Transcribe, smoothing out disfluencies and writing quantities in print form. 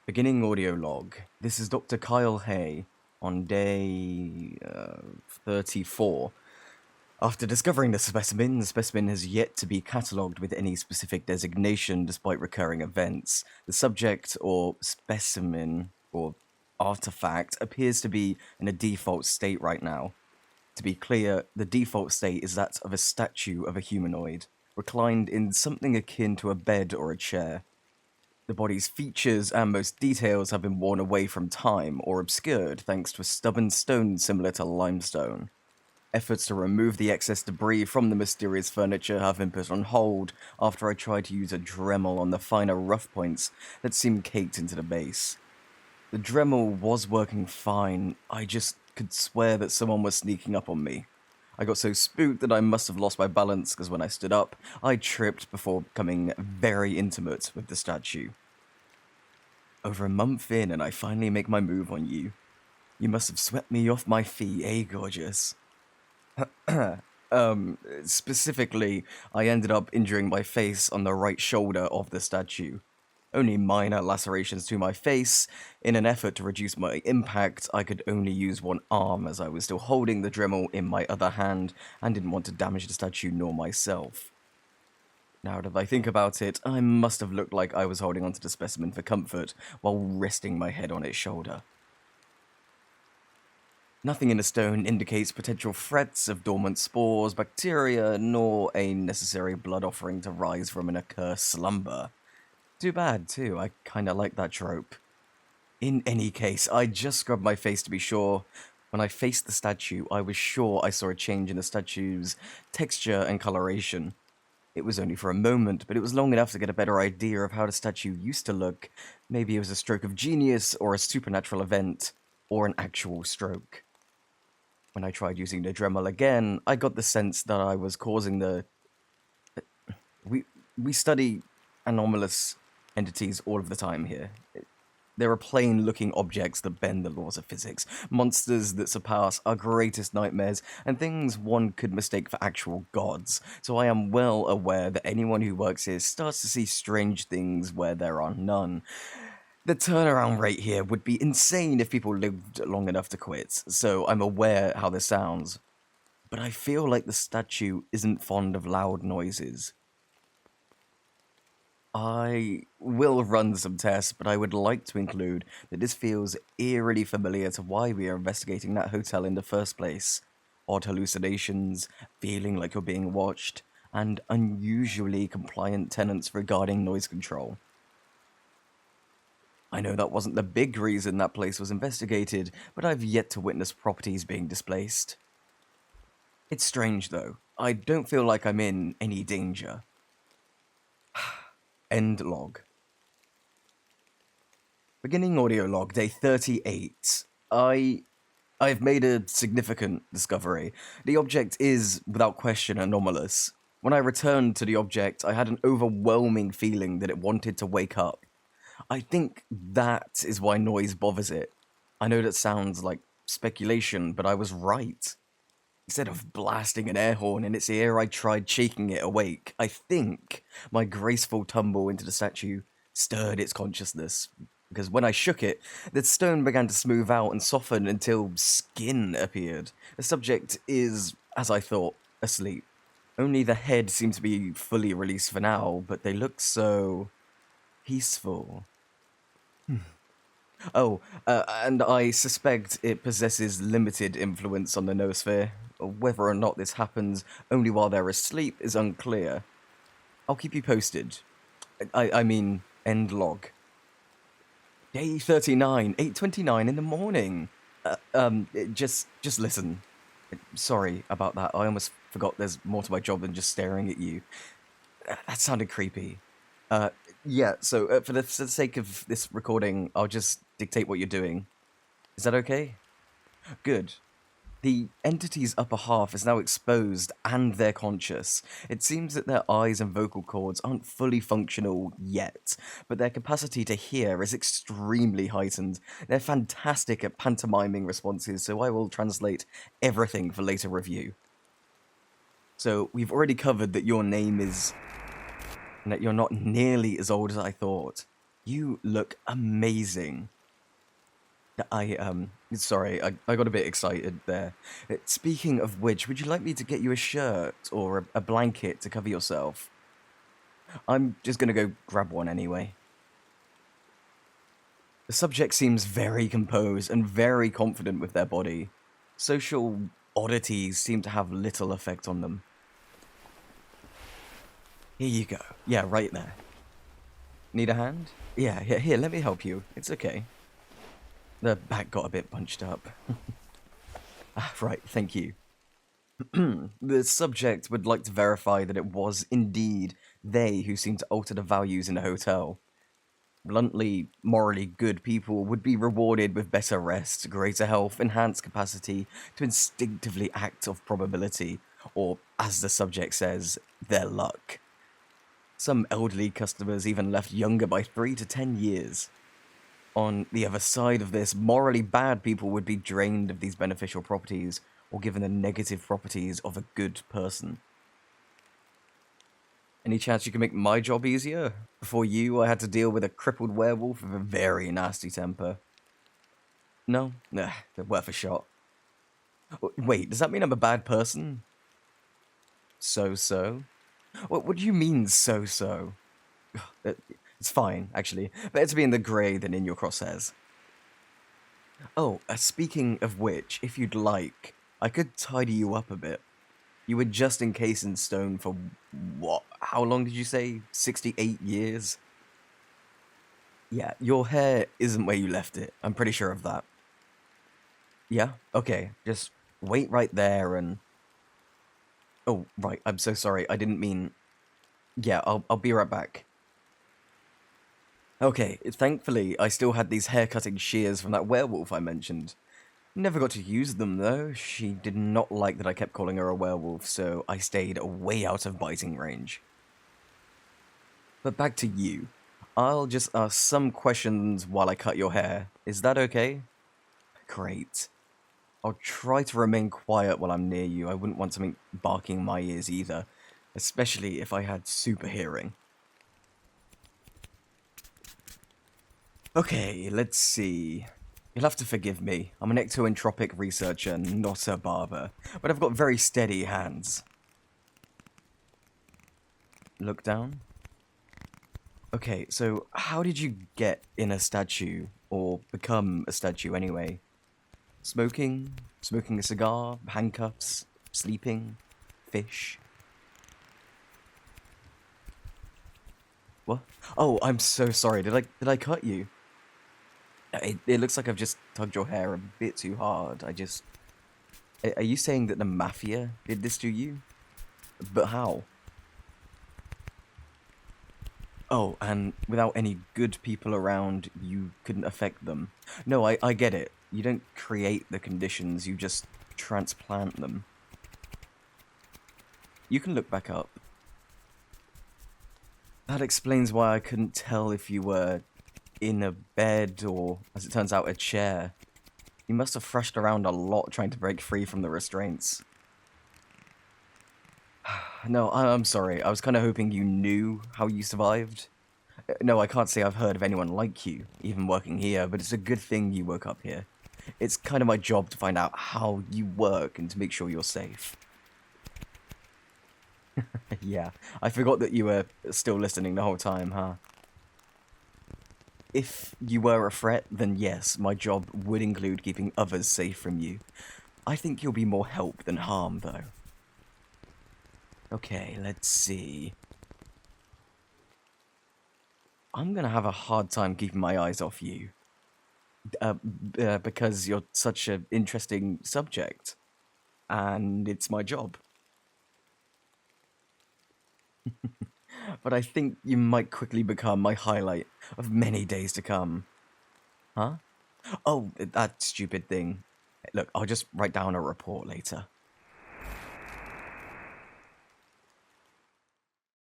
Beginning audio log. This is Dr. Kyle Hay on day 34. After discovering the specimen has yet to be catalogued with any specific designation despite recurring events. The subject or specimen or artifact appears to be in a default state right now. To be clear, the default state is that of a statue of a humanoid, reclined in something akin to a bed or a chair. The body's features and most details have been worn away from time or obscured thanks to a stubborn stone similar to limestone. Efforts to remove the excess debris from the mysterious furniture have been put on hold after I tried to use a Dremel on the finer rough points that seemed caked into the base. The Dremel was working fine, I just could swear that someone was sneaking up on me. I got so spooked that I must have lost my balance because when I stood up, I tripped before becoming very intimate with the statue. Over a month in and I finally make my move on you. You must have swept me off my feet, eh, gorgeous? Specifically, I ended up injuring my face on the right shoulder of the statue. Only minor lacerations to my face. In an effort to reduce my impact, I could only use one arm as I was still holding the Dremel in my other hand and didn't want to damage the statue nor myself. Now that I think about it, I must have looked like I was holding onto the specimen for comfort while resting my head on its shoulder. Nothing in the stone indicates potential threats of dormant spores, bacteria, nor a necessary blood offering to rise from an accursed slumber. Too bad, too. I kinda like that trope. In any case, I just scrubbed my face to be sure. When I faced the statue, I was sure I saw a change in the statue's texture and coloration. It was only for a moment, but it was long enough to get a better idea of how the statue used to look. Maybe it was a stroke of genius, or a supernatural event, or an actual stroke. When I tried using the Dremel again, I got the sense that I was causing the... We study anomalous entities all of the time here. There are plain-looking objects that bend the laws of physics, monsters that surpass our greatest nightmares, and things one could mistake for actual gods. So I am well aware that anyone who works here starts to see strange things where there are none. The turnaround rate here would be insane if people lived long enough to quit, so I'm aware how this sounds. But I feel like the statue isn't fond of loud noises. I will run some tests, but I would like to include that this feels eerily familiar to why we are investigating that hotel in the first place. Odd hallucinations, feeling like you're being watched, and unusually compliant tenants regarding noise control. I know that wasn't the big reason that place was investigated, but I've yet to witness properties being displaced. It's strange, though. I don't feel like I'm in any danger. End log. Beginning audio log, day 38. I've made a significant discovery. The object is, without question, anomalous. When I returned to the object, I had an overwhelming feeling that it wanted to wake up. I think that is why noise bothers it. I know that sounds like speculation, but I was right. Instead of blasting an air horn in its ear, I tried shaking it awake. I think my graceful tumble into the statue stirred its consciousness, because when I shook it, the stone began to smooth out and soften until skin appeared. The subject is, as I thought, asleep. Only the head seemed to be fully released for now, but they look so peaceful. Oh, and I suspect it possesses limited influence on the noosphere. Whether or not this happens only while they're asleep is unclear. I'll keep you posted. I mean, end log. Day 39, 8:29 in the morning. Just listen. Sorry about that. I almost forgot there's more to my job than just staring at you. That sounded creepy. Yeah, so for the sake of this recording, I'll just dictate what you're doing. Is that okay? Good. The entity's upper half is now exposed and they're conscious. It seems that their eyes and vocal cords aren't fully functional yet, but their capacity to hear is extremely heightened. They're fantastic at pantomiming responses, so I will translate everything for later review. So, we've already covered that your name is... and that you're not nearly as old as I thought. You look amazing. Sorry, I got a bit excited there. Speaking of which, would you like me to get you a shirt or a blanket to cover yourself? I'm just gonna go grab one anyway. The subject seems very composed and very confident with their body. Social oddities seem to have little effect on them. Here you go. Yeah, right there. Need a hand? Yeah, here, let me help you. It's okay. The back got a bit bunched up. Right, thank you. The subject would like to verify that it was indeed they who seemed to alter the values in the hotel. Bluntly, morally good people would be rewarded with better rest, greater health, enhanced capacity to instinctively act of probability, or, as the subject says, their luck. Some elderly customers even left younger by 3 to 10 years. On the other side of this, morally bad people would be drained of these beneficial properties or given the negative properties of a good person. Any chance you can make my job easier? Before you, I had to deal with a crippled werewolf with a very nasty temper. No? Nah, they're worth a shot. Wait, does that mean I'm a bad person? So-so? What do you mean, so-so? It's fine, actually. Better to be in the grey than in your crosshairs. Oh, speaking of which, if you'd like, I could tidy you up a bit. You were just encased in stone for what? How long did you say? 68 years? Yeah, your hair isn't where you left it. I'm pretty sure of that. Yeah? Okay, just wait right there and... Oh, right, I'm so sorry. I didn't mean... Yeah, I'll be right back. Okay, thankfully, I still had these hair-cutting shears from that werewolf I mentioned. Never got to use them, though. She did not like that I kept calling her a werewolf, so I stayed way out of biting range. But back to you. I'll just ask some questions while I cut your hair. Is that okay? Great. I'll try to remain quiet while I'm near you. I wouldn't want something barking in my ears either, especially if I had super hearing. Okay, let's see. You'll have to forgive me. I'm an ectoentropic researcher, not a barber, but I've got very steady hands. Look down. Okay, so how did you get in a statue, or become a statue anyway? Smoking? Smoking a cigar? Handcuffs? Sleeping? Fish? What? Oh, I'm so sorry. Did I cut you? It looks like I've just tugged your hair a bit too hard. Are you saying that the mafia did this to you? But how? Oh, and without any good people around, you couldn't affect them. No, I get it. You don't create the conditions, you just transplant them. You can look back up. That explains why I couldn't tell if you were in a bed or, as it turns out, a chair. You must have thrashed around a lot trying to break free from the restraints. No, I'm sorry. I was kind of hoping you knew how you survived. No, I can't say I've heard of anyone like you, even working here, but it's a good thing you woke up here. It's kind of my job to find out how you work and to make sure you're safe. Yeah, I forgot that you were still listening the whole time, huh? If you were a threat, then yes, my job would include keeping others safe from you. I think you'll be more help than harm, though. Okay, let's see. I'm gonna have a hard time keeping my eyes off you. Because you're such an interesting subject. And it's my job. But I think you might quickly become my highlight of many days to come. Huh? Oh, that stupid thing. Look, I'll just write down a report later.